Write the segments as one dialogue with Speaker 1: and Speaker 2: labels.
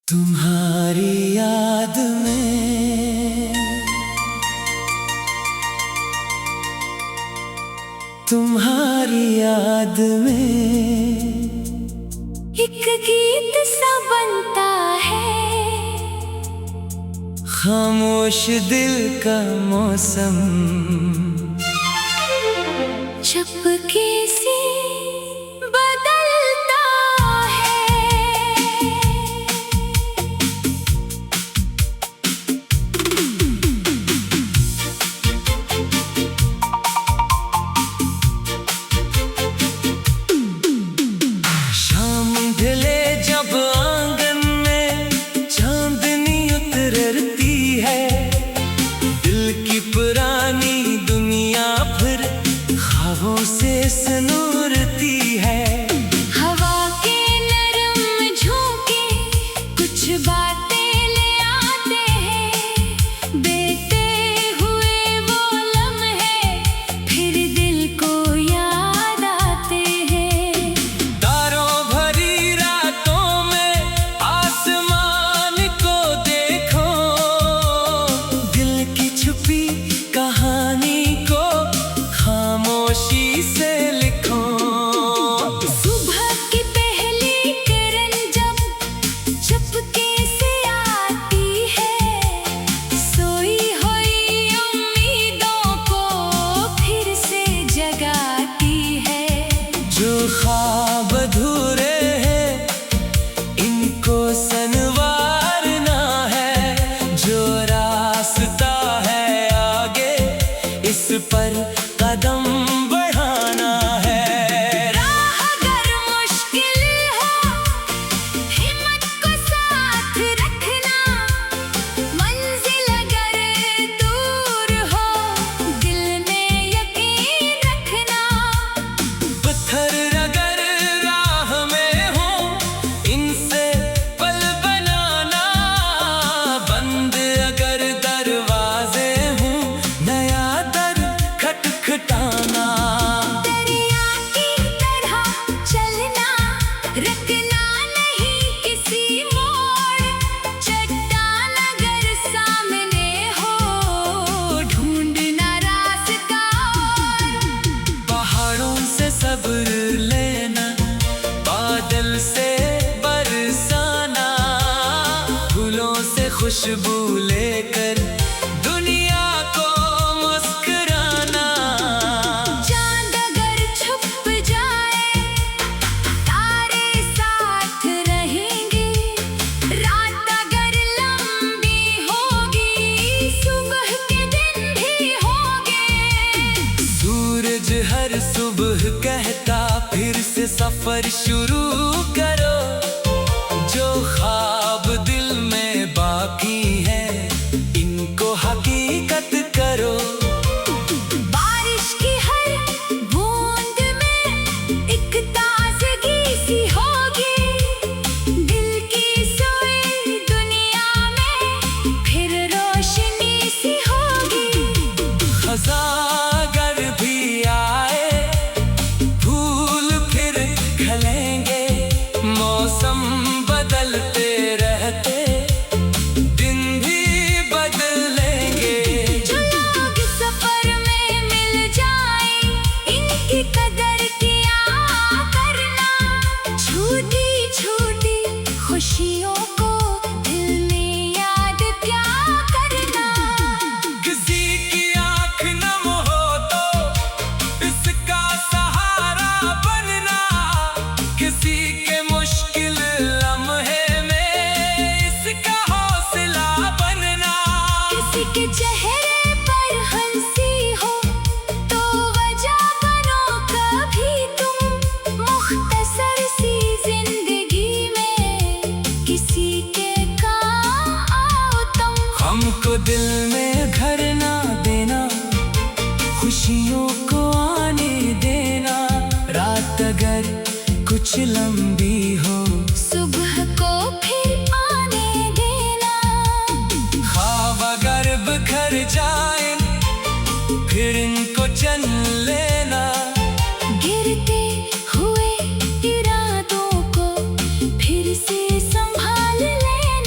Speaker 1: तुम्हारी याद में, तुम्हारी याद में
Speaker 2: एक गीत सा बनता है।
Speaker 1: खामोश दिल का मौसम
Speaker 2: चुपके से बदलता है।
Speaker 1: शाम ढले जब आंगन में चांदनी उतरती है, दिल की पुरानी दुनिया फिर ख्वाबों से सनूरती है।
Speaker 2: हवा के नरम झोंके कुछ बातें ले आते हैं। बीते हुए वो लम्हे फिर दिल को याद आते हैं।
Speaker 1: तारों भरी रातों में आसमान को देखो, दिल की छुपी कहानी को खामोशी से लिखो।
Speaker 2: सुबह की पहली किरण जब चुपके से आती है, सोई हुई उम्मीदों को फिर से जगाती है।
Speaker 1: जो ख्वाब अधूरे हैं इनको संवारना है, जो रास्ता है आगे इस पर कदम बढ़ाना है।
Speaker 2: राह अगर मुश्किल हो, हिम्मत को साथ रखना। मंजिल अगर दूर हो, दिल में यकीन रखना।
Speaker 1: पत्थर अगर राह में हो इनसे पल बनाना, बंद अगर दरवाजे हों नया दर खटखटाना।
Speaker 2: दरिया की तरह चलना, रखना नहीं किसी मोड़। चट्टान अगर सामने हो, ढूंढना रास्ता और।
Speaker 1: पहाड़ों से सब्र लेना, बादल से बरसाना, फूलों से खुशबू लेकर दुनिया को मुस्कुराना।
Speaker 2: चांद अगर छुप जाए, तारे साथ रहेंगे। रात अगर लंबी होगी, सुबह के दिन भी होंगे।
Speaker 1: सूरज हर सुबह कहता फिर से सफर शुरू करो। जो ख्वाब दिल में बाकी है इनको हकीकत करो।
Speaker 2: बारिश की हर बूंद में एक ताजगी सी होगी। दिल की सोई दुनिया में फिर रोशनी सी होगी।
Speaker 1: खज़ां अगर भी आए फूल फिर खिलेंगे, मौसम बदलते रहते दिन भी बदलेंगे।
Speaker 2: जो लोग सफर में मिल जाए, इनकी कदर किया करना। छोटी छोटी खुशियों को दिल में याद क्या करना।
Speaker 1: किसी की आँख नम हो तो इसका सहारा बनना, किसी के मुश्किल लम्हे में इसका हौसला बनना।
Speaker 2: किसी के चेहरे पर हंसी हो तो वजह बनो कभी तुम। मुख्तसर सी जिंदगी में किसी के काम आओ तुम।
Speaker 1: हमको दिल में घर ना देना, खुशियों को आने देना। रात अगर कुछ लंबी हो,
Speaker 2: सुबह को फिर आने देना।
Speaker 1: ख्वाब अगर बिखर जाए फिर इनको चन लेना।
Speaker 2: गिरते हुए इरादों को फिर से संभाल लेना।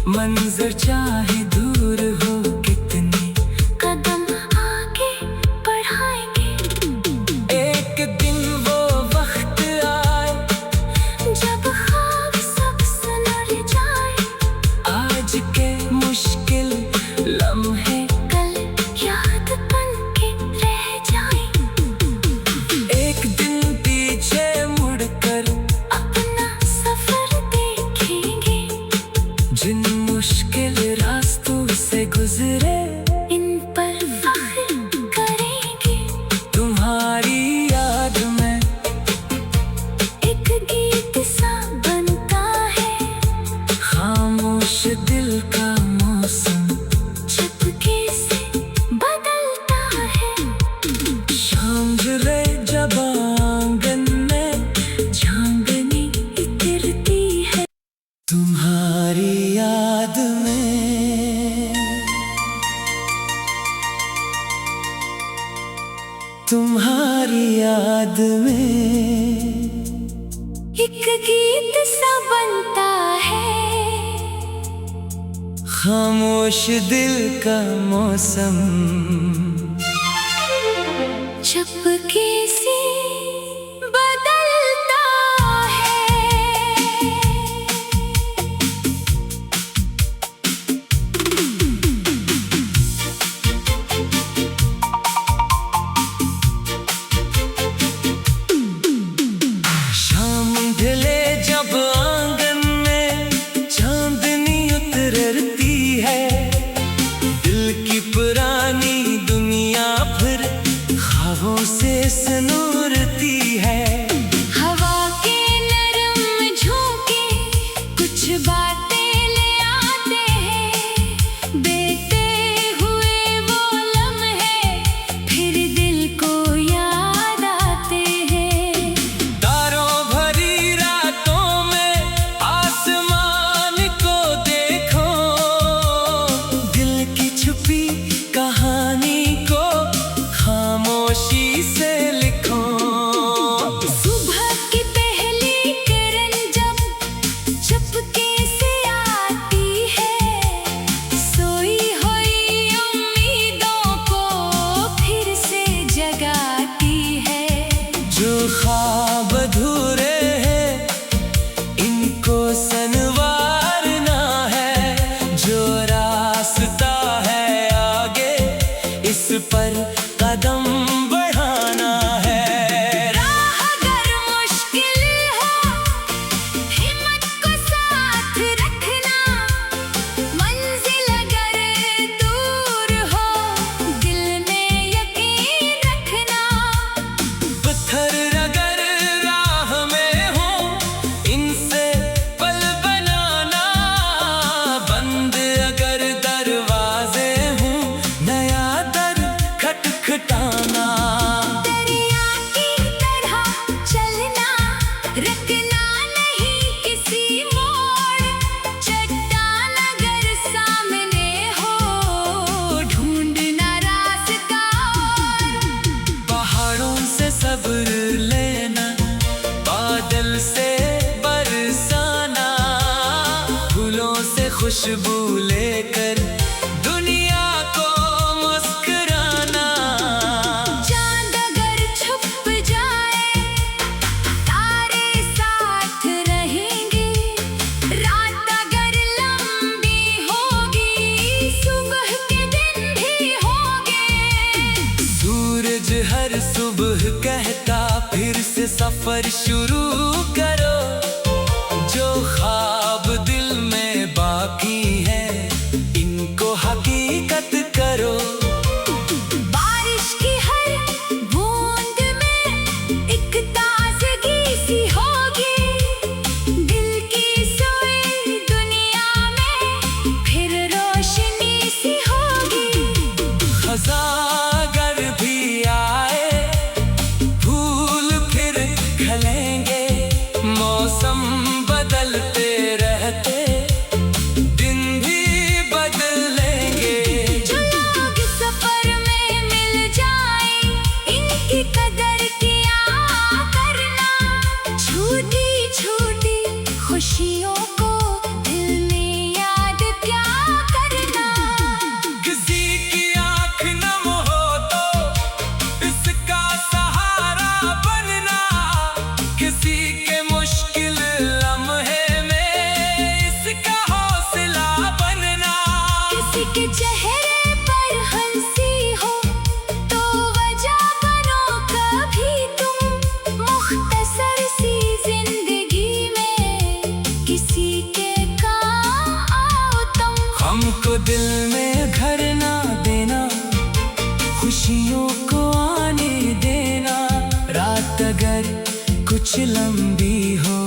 Speaker 1: मंजर चाहे दूर हो कितने
Speaker 2: कदम आगे बढ़ाएंगे।
Speaker 1: एक दिन वो वक्त आए
Speaker 2: जब ख्वाब सब सुलझ जाए।
Speaker 1: आज के मुश्किल लम्हे
Speaker 2: कल याद बन के रह जाए।
Speaker 1: एक दिन पीछे मुड़कर
Speaker 2: अपना सफर देखेंगे।
Speaker 1: जिन मुश्किल रास्तों से गुजरे
Speaker 2: इन पर फख्र करेंगे।
Speaker 1: तुम्हारी याद में
Speaker 2: एक गीत सा बनता है।
Speaker 1: खामोश दिल का मौसम
Speaker 2: चुपके से बदलता है।
Speaker 1: शाम ढले जब आंगन में झांगनी इतरती है तुम्हारी याद में, तुम्हारी याद में
Speaker 2: एक गीत सा बनता है।
Speaker 1: खामोश दिल का मौसम
Speaker 2: चुपके से बदलता है।
Speaker 1: शाम ढले जब आंगन में चांदनी उतरती है। दिल की पुरानी दुनिया फिर ख्वाबों से सनूरती है।
Speaker 2: हवा के नरम झोंके कुछ बातें ले आते हैं। बीते हुए वो लम्हे फिर दिल को याद आते हैं।
Speaker 1: तारों भरी रातों में आसमान को देखो, दिल की छुपी कहानी को खामोशी से लिखो।
Speaker 2: सुबह की पहली किरण जब चुपके से आती है। सोई हुई उम्मीदों को फिर से जगाती है।
Speaker 1: जो ख्वाब अधूरे हैं इनको संवारना है। जो रास्ता है आगे इस पर कदम बढ़ाना है।
Speaker 2: राह अगर मुश्किल हो हिम्मत को साथ रखना। मंजिल अगर दूर हो दिल में यकीन रखना।
Speaker 1: पत्थर अगर राह में हो इनसे पल बनाना। बंद अगर दरवाजे हों नया दर खटखटाना।
Speaker 2: दरिया की तरह चलना रुकना नहीं किसी मोड़। चट्टान अगर सामने हो ढूंढना रास्ता और।
Speaker 1: पहाड़ों से सब्र लेना बादल से बरसाना। फूलों से खुशबू लेकर दुनिया को मुस्कुराना।
Speaker 2: चांद अगर छुप जाए तारे साथ रहेंगे। रात अगर लंबी होगी सुबह के दिन भी होंगे।
Speaker 1: सूरज हर सुबह कहता फिर से सफर शुरू करो। जो ख्वाब दिल में बाकी है इनको हकीकत करो।
Speaker 2: बारिश की हर बूंद में एक ताजगी सी होगी। दिल की सोई दुनिया में फिर रोशनी सी होगी।
Speaker 1: खज़ां अगर भी आए फूल फिर खलेंगे। हमको दिल में घर ना देना, खुशियों को आने देना। रात अगर कुछ लंबी हो